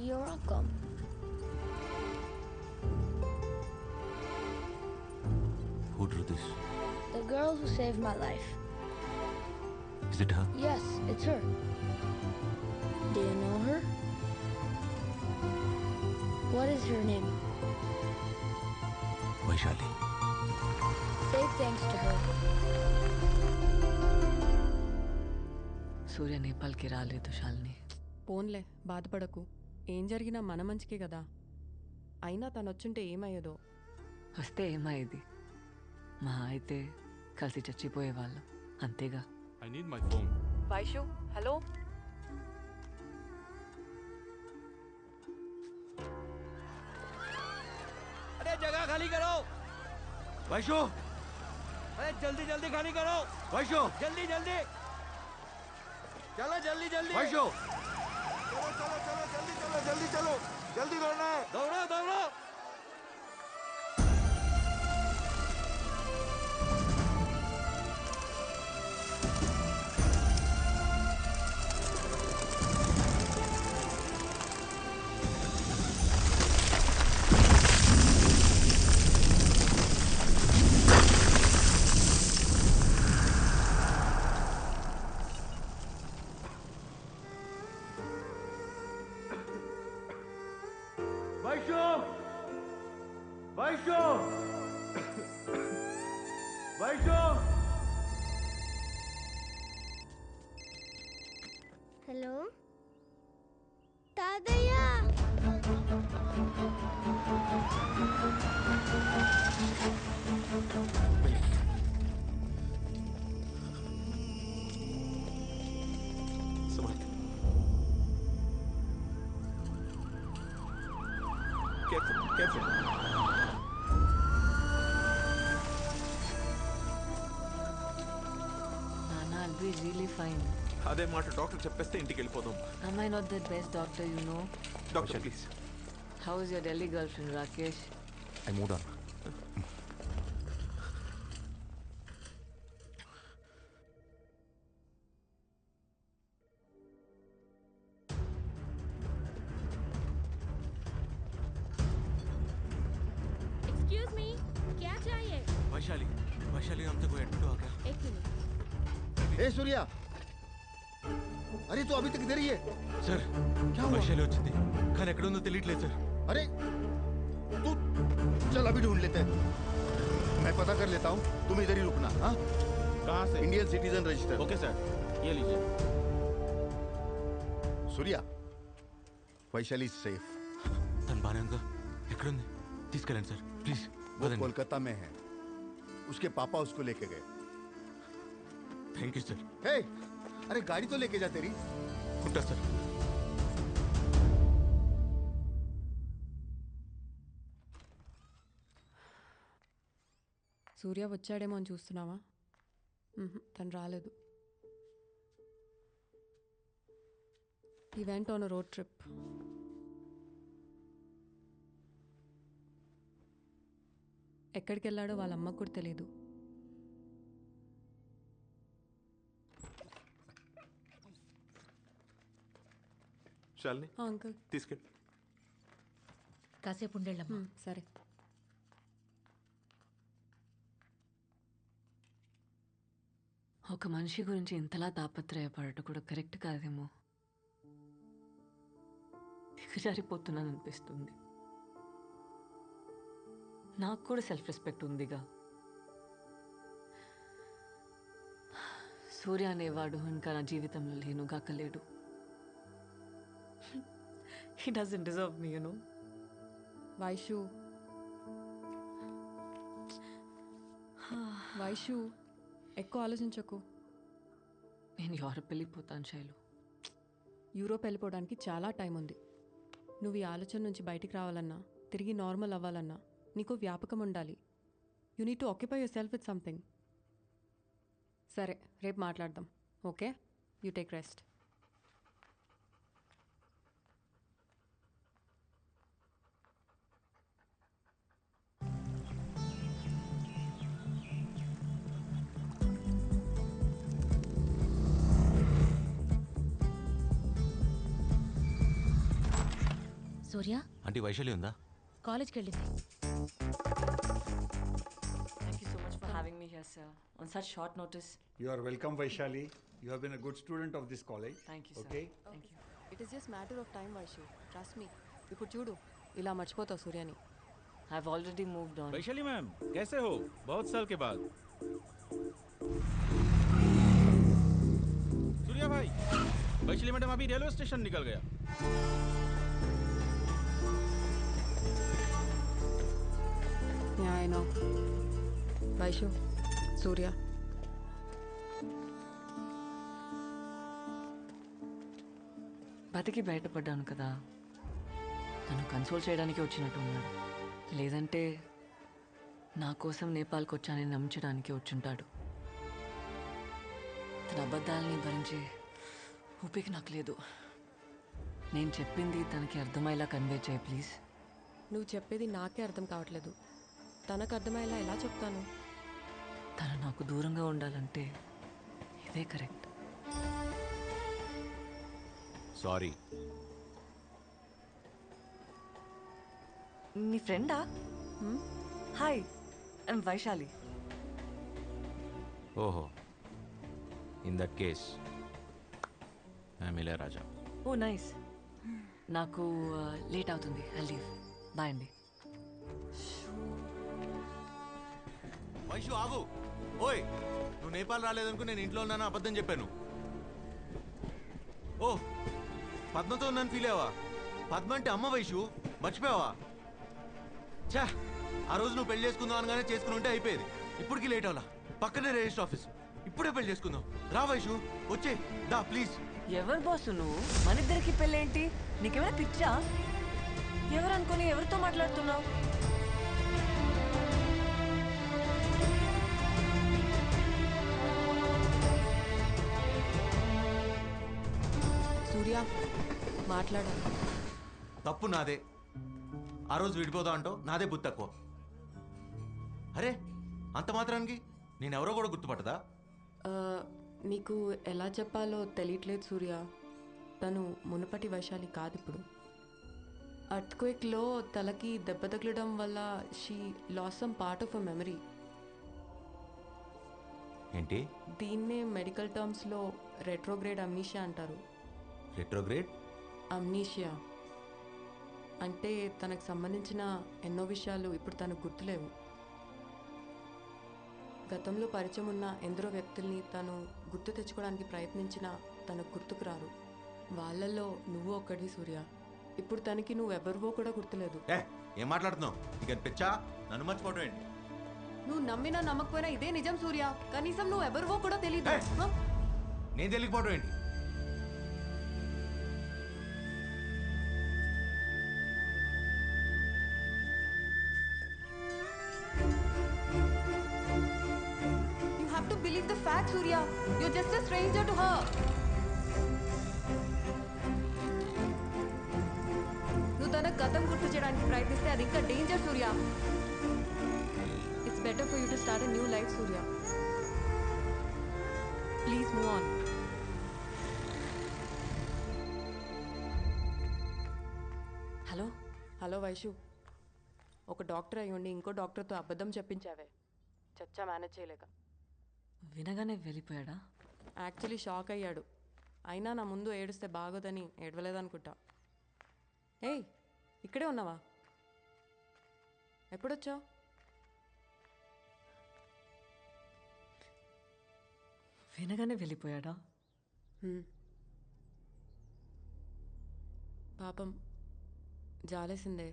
You're welcome. Who drew this? The girl who saved my life. Is it her? Yes, it's her. Do you know her? What is her name? Vaishali. Say thanks to her. సూర్య నేపాల్కి రాలేదు శాలిని. పోన్లే బాధపడకు. ఏం జరిగినా మన మంచికే కదా. అయినా తను వచ్చుంటే ఏమయ్యేదో. వస్తే ఏమయ్యేది? మా అయితే కలిసి చచ్చిపోయేవాళ్ళం అంతేగా. I need my phone. Vaishu hello. अरे जगह खाली करो वैशु! अरे जल्दी जल्दी खाली करो वैशु! जल्दी जल्दी चलो जल्दी जल्दी वैशु! चलो चलो चलो जल्दी चलो जल्दी चलो जल्दी दौड़ना है दौड़ो दौड़ो Vaishu! Vaishu! Vaishu! Hello? Tadaya! Smart. Careful, careful. నానా I'll be really fine. అదే మాట డాక్టర్ చెప్పేస్తే ఇంటికి వెళ్ళిపోదాం. Am I not the best doctor you know? Doctor please. How is your Delhi girlfriend Rakesh? I moved on. Excuse me, क्या चाहिए? वैशाली, वैशाली हम तक एडमिट हो गया. एक मिनट. ए सूर्या, अरे तू अभी तक इधर ही है? सर, क्या हुआ? वैशाली వచ్చింది. కానీ ఎక్కడ ఉందో తెలియట్లేదు సార్. अरे तू चल अभी ढूंढ लेते हैं. मैं पता कर लेता हूँ, तुम इधर ही रुकना. हाँ? कहाँ से Indian citizen register. Okay sir ये लीजिए सूर्या, वैशाली सेफ. తన బానే ఉందా? ఎక్కడ ఉంది? తీసుకెళ్ళండి సార్ ప్లీజ్. वो कोलकाता में है. उसके पापा उसको लेके गए. Thank you sir. हे, अरे गाड़ी तो लेके जा तेरी. ఉంటా సార్. సూర్య వచ్చాడేమో అని చూస్తున్నావా? తను రాలేదు. He went on a road trip. ఎక్కడికి వెళ్ళాడో వాళ్ళ అమ్మకు కూడా తెలియదు. శాలిని అంకుల్ తీసుకెళ్ళి. కాసేపు ఉండేళ్ళమ్మా. సరే. ఒక మనిషి గురించి ఇంతలా తాపత్రయపడటం కూడా కరెక్ట్ కాదేమో. దిగజారిపోతున్నాను అనిపిస్తుంది. నాకు కూడా సెల్ఫ్ రెస్పెక్ట్ ఉందిగా. సూర్య అనేవాడు ఇంకా నా జీవితంలో లేనుగాక లేడు. He doesn't deserve me, you know. Vaishu, Vaishu ఎక్కువ ఆలోచించకు. నేను యూరప్ వెళ్ళిపోతాను శైలు. యూరోప్ వెళ్ళిపోవడానికి చాలా టైం ఉంది. నువ్వు ఈ ఆలోచన నుంచి బయటికి రావాలన్నా, తిరిగి నార్మల్ అవ్వాలన్నా నీకు వ్యాపకం ఉండాలి. You need to occupy your self with something. సరే, రేపు మాట్లాడదాం. Okay, you take rest. Surya aunty Vaishali ఉందా? కాలేజ్కి వెళ్ళింది. Thank you so much for having me here, sir. On such short notice. You are welcome, Vaishali. You have been a good student of this college. Thank you, sir. Okay. Thank you. It is just matter of time Vaishu, trust me. ఇప్పుడు చూడు, ఇలా మర్చిపోతావు సూర్యని. I've already moved on. Vaishali ma'am कैसे हो बहुत साल के बाद? सूर्या भाई, वैशाली मैडम अभी रेलवे स्टेशन निकल गया. Yeah, I know. వైషు, సూర్య. బతికి బయటపడ్డాను కదా, తను కన్సోల్ చేయడానికి వచ్చినట్టున్నాడు. లేదంటే నా కోసం నేపాల్కి వచ్చానని నమ్మించడానికి వచ్చుంటాడు. తన అబద్ధాలని భరించే ఊపిక నాకు లేదు. నేను చెప్పింది తనకి అర్థమయ్యేలా కన్వే చేయి ప్లీజ్. నువ్వు చెప్పేది నాకే అర్థం కావట్లేదు. తనకు అర్థమయ్యేలా ఎలా చెప్తాను? తను నాకు దూరంగా ఉండాలంటే ఇదే కరెక్ట్. సారీ. నీ ఫ్రెండా? Hi, I'm Vaishali. ఓహో, in that case I'm Ilaiyaraaja. Oh nice. నాకు లేట్ అవుతుంది, ఐ లీవ్. బాయ్ అండి. వైషు ఆగు. ఓయ్, నువ్వు నేపాల్ రాలేదనుకో నేను ఇంట్లో ఉన్నాను అబద్ధం చెప్పాను. ఓ, పద్మతో ఉన్నాను ఫీల్ అయ్యావా? పద్మ అంటే అమ్మ వైషు, మర్చిపోయావా? ఛా, ఆ రోజు నువ్వు పెళ్లి చేసుకుందాం అనగానే చేసుకుని ఉంటే అయిపోయేది. ఇప్పటికి లేట్ అవ్వాలా? పక్కనే రిజిస్టర్ ఆఫీస్. ఇప్పుడే పెళ్లి చేసుకుందాం. రా వైషు, వచ్చే దా ప్లీజ్. ఎవరు బాసు నువ్వు? మన ఇద్దరికి పెళ్ళేంటి? నీకేమైనా పిచ్చా? ఎవరు అనుకుని ఎవరితో మాట్లాడుతున్నావు? సూర్య, మాట్లాడాలి. తప్పు నాదే. ఆ రోజు విడిపోదా అంటో నాదే బుద్ధి తక్కువ. అరే, అంత మాత్రానికి నేనెవరో కూడా గుర్తుపట్టదా? నీకు ఎలా చెప్పాలో తెలియట్లేదు సూర్య. తను మునుపటి వైశాలి కాదు ఇప్పుడు. అర్త్క్వేక్లో తలకి దెబ్బ తగలడం వల్ల she lost some part of a memory. ఏంటి? దీన్నే మెడికల్ టర్మ్స్లో రెట్రోగ్రేడ్ అమ్నీషియా అంటారు. రెట్రోగ్రేడ్ అమ్నీషియా అంటే తనకు సంబంధించిన ఎన్నో విషయాలు ఇప్పుడు తనకు గుర్తులేవు. గతంలో పరిచయం ఉన్న ఎందరో వ్యక్తుల్ని తను గుర్తు తెచ్చుకోవడానికి ప్రయత్నించినా తనకు గుర్తుకు రారు. వాళ్ళల్లో నువ్వు ఒక్కడివి సూర్య. ఇప్పుడు తనకి నువ్వెవరివో కూడా గుర్తులేదు. ఏం మాట్లాడుతున్నావు? ఇక పిచ్చా, నన్ను మర్చిపోవడం ఏంటి? నువ్వు నమ్మినా నమ్మకపోయినా ఇదే నిజం సూర్య. కనీసం నువ్వు ఎవరివో కూడా తెలియదు. నేను తెలియకపోవడం ఏంటి? You have to believe the fact, Surya. You're just a stranger to her. నువ్వు తన గతం గుర్తు చేయడానికి ప్రయత్నిస్తే అది ఇంకా danger Surya. It's better for you to start a new life Surya. Please move on. Hello. Hello Vaishu, ఒక డాక్టర్ అయి ఉండి ఇంకో డాక్టర్తో అబద్ధం చెప్పించావే. చచ్చా మేనేజ్ చేయలేక. వినగానే వెళ్ళిపోయాడా? యాక్చువల్లీ షాక్ అయ్యాడు. అయినా నా ముందు ఏడుస్తే బాగోదని ఏడవలేదనుకుంటా. ఏయ్, ఇక్కడే ఉన్నావా? ఎప్పుడొచ్చావు? వినగానే వెళ్ళిపోయాడా? పాపం, జాలేసిందే.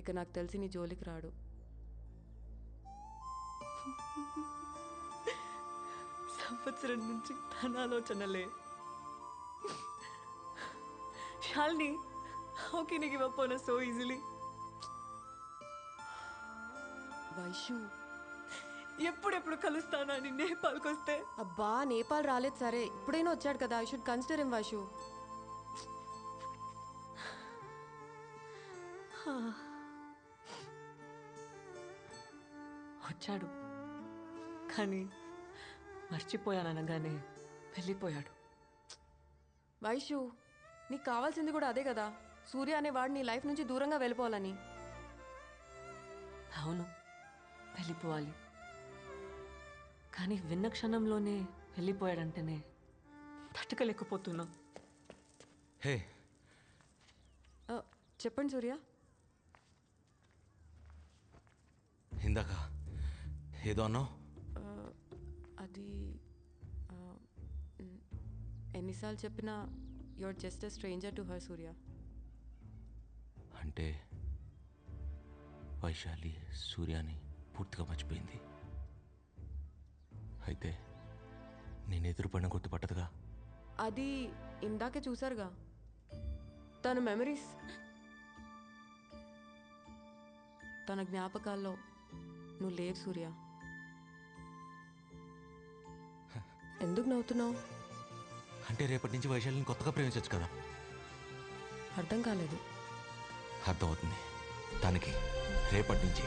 ఇక నాకు తెలిసి నీ జోలికి రాడు. సంవత్సరం నుంచి తన ఆలోచనలే. Shalini, how can you give up on us so easily? Vaishu, ఎప్పుడెప్పుడు కలుస్తానని నేపాల్కి వస్తే. అబ్బా, నేపాల్ రాలేదు సరే, ఇప్పుడైనా వచ్చాడు కదా. I should consider him Vaishu. వచ్చాడు, కానీ మర్చిపోయాననగానే వెళ్ళిపోయాడు. వైషు, నీకు కావాల్సింది కూడా అదే కదా, సూర్య అనేవాడు నీ లైఫ్ నుంచి దూరంగా వెళ్ళిపోవాలని. అవును, వెళ్ళిపోవాలి. కానీ విన్న క్షణంలోనే వెళ్ళిపోయాడంటేనే తట్టుకోలేకపోతున్నా. హే, చెప్పండి సూర్య. ఇందాక ఏదో అన్నావు. అది ఎన్నిసార్లు చెప్పినా your just a stranger to her Surya. అంటే వైశాలి సూర్యాని పూర్తిగా మర్చిపోయింది. అయితే నేను ఎదురుపడిన గుర్తుపట్టదుగా. అది ఇందాకే చూసారుగా, తన మెమరీస్, తన జ్ఞాపకాల్లో నువ్వు లేవు సూర్య. ఎందుకు నవ్వుతున్నావు? అంటే రేపటి నుంచి వైశాలిని కొత్తగా ప్రేమించవచ్చు కదా. అర్థం కాలేదు. అర్థమవుతుంది దానికి రేపటి నుంచి.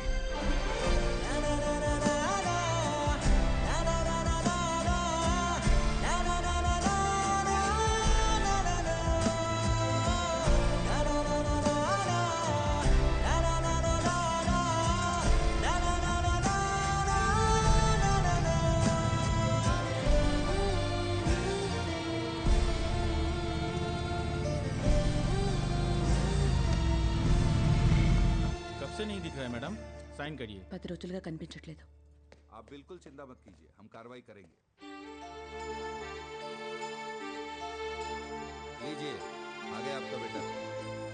कब से नहीं दिख रहा है मैडम, साइन करिए। 10 రోజులుగా కనిపించట్లేదు. आप बिल्कुल चिंता मत कीजिए, हम कार्रवाई करेंगे. लीजिए, आ गया आपका बेटा.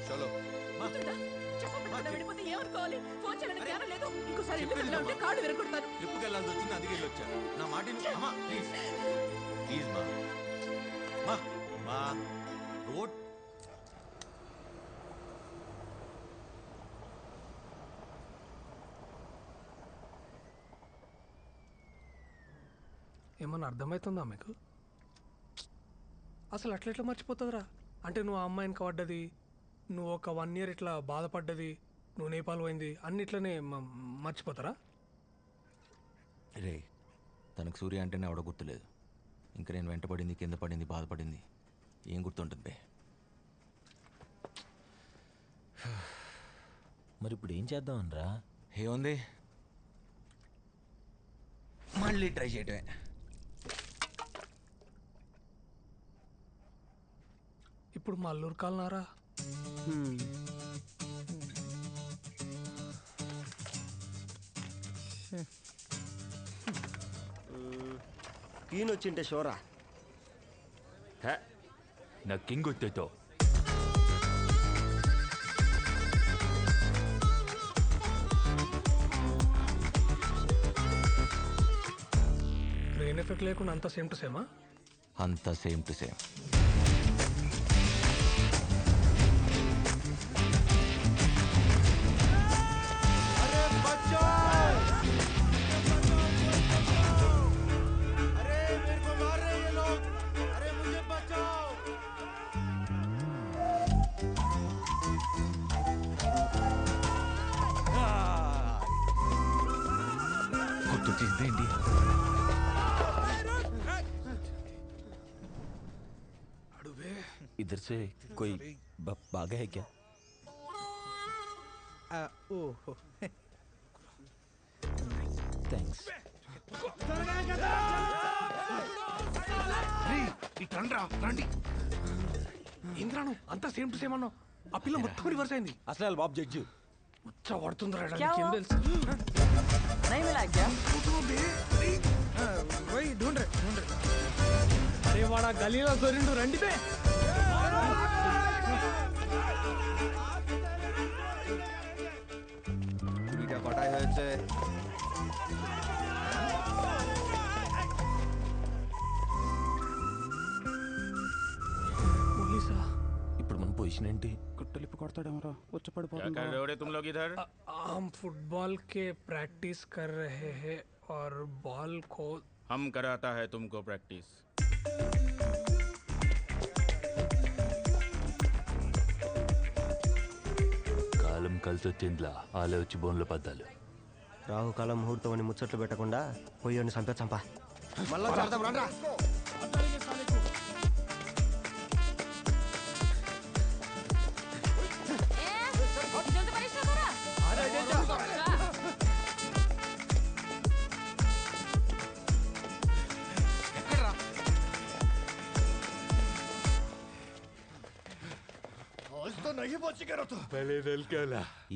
चलो. ట్రిప్కి వెళ్ళాల్సి వచ్చింది, అందుకే వెళ్ళి వచ్చా. నా మాట అమ్మా, ప్లీజ్ ప్లీజ్ మా మా మా రోడ్. ఏమన్నా అర్థమవుతుందా మీకు? అసలు అట్లా మర్చిపోతుందిరా? అంటే నువ్వు ఆ అమ్మాయిని పడ్డది, నువ్వు ఒక 1 year ఇట్లా బాధపడ్డది, నువ్వు నేపాల్ పోయింది, అన్నిట్లనే మర్చిపోతారా? రే, తనకు సూర్య అంటేనే ఆవిడ గుర్తులేదు. ఇంకా నేను వెంటపడింది, కింద పడింది, బాధపడింది ఏం గుర్తుంటుంది బే? మరి ఇప్పుడు ఏం చేద్దాం అనరా? ఏముంది, మళ్ళీ ట్రై చేయటమే. ఇప్పుడు మా అల్లూరు కాలనారా? క్వీన్ వచ్చింటే షోరా నా కింగ్ వచ్చేతో బ్రెయిన్ ఎఫెక్ట్ లేకుండా అంతా సేమ్ టు సేమా? అంతా సేమ్ టు సేమ్. గుర్తొచ్చిందేంటి? इधर से कोई भागा है क्या? ओह थैंक्स. రండి. ఇంద్రాను అంతా సేమ్ టు సేమ్ అన్నావు, ఆ పిల్ల మొత్తం రివర్స్ అయింది. అసలు బాబు జడ్జి ఉచ్చ పడుతుందిరా, ఏం తెలుసు? అరే వాడా గలీలో దొరిండు, రండి బే. চুরিটা কটায় হয়েছে? పోలీసా? ఇప్పుడు మన పొజిషన్ ఏంటి? कुट्टलिप కొడతాడేమరా, వచ్చి పడిపోతుంది. क्या कर रहे हो तुम लोग इधर? हम फुटबॉल के प्रैक्टिस कर रहे हैं और बॉल को हम कराता है तुमको प्रैक्टिस. కాలం కలిసి వచ్చిందిలా, ఆలే వచ్చి బోన్లో పద్దాలు. రాహుకాలం ముహూర్తం అని ముచ్చట్లు పెట్టకుండా పోయి చంపా. మళ్ళా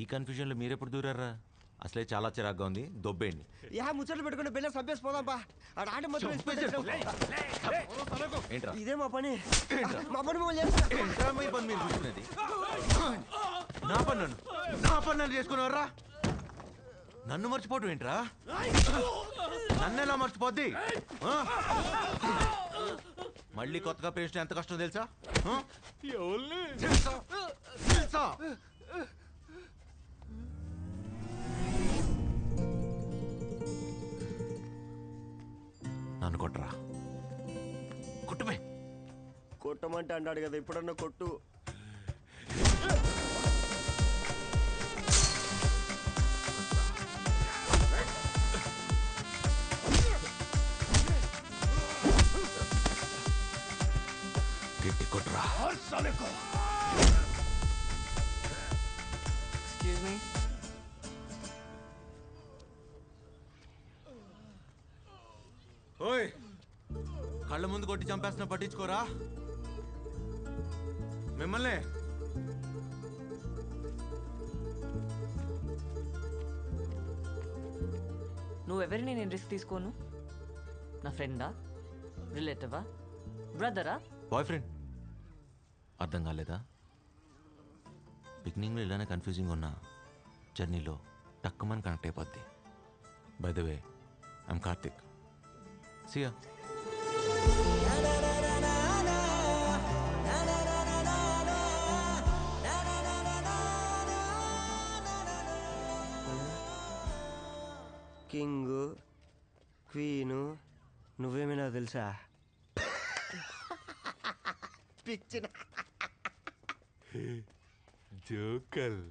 ఈ కన్ఫ్యూజన్ లో మీరెప్పుడు దూరారా? అసలే చాలా చిరాగ్గా ఉంది, దొబ్బేయండి. ముచ్చట్లు పెట్టుకుని బెల్ల సబ్బేసి పోదాంపా. ఆడ మొత్తం ఏంట్రా ఇదే మా పని. మా పని ఏంట్రా మీ పని మీరు చూసుకునేది? నా పని నన్ను చేసుకునేవర్రా? నన్ను మర్చిపోవటం ఏంట్రా? నన్ను ఎలా మర్చిపోద్ది? మళ్ళీ కొత్తగా పేస్ట్ ఎంత కష్టం తెలుసా? తెలుసా? నన్ను కొట్టరా, కొట్టుమే. కొట్టమంటే అన్నాడు కదా, ఇప్పుడన్నా కొట్టు. గట్టి కొట్టరా. Excuse me. ఓయ్, కళ్ళ ముందు కొట్టి చంపేస్తున్నా పట్టించుకోరా మిమ్మల్ని. నువ్వెవరిని నేను రిస్క్ తీసుకోను? నా ఫ్రెండా, రిలేటివా, బ్రదరా, బాయ్ ఫ్రెండ్? అర్థం కాలేదా? బిగినింగ్లో ఇలానే కన్ఫ్యూజింగ్ ఉన్నా జర్నీలో టక్కుమని కనెక్ట్ అయిపోద్ది. By the way, I'm Karthik. See ya. King, queen, నువ్వేమైనా తెలుసా? పిచ్చిన జోకల్.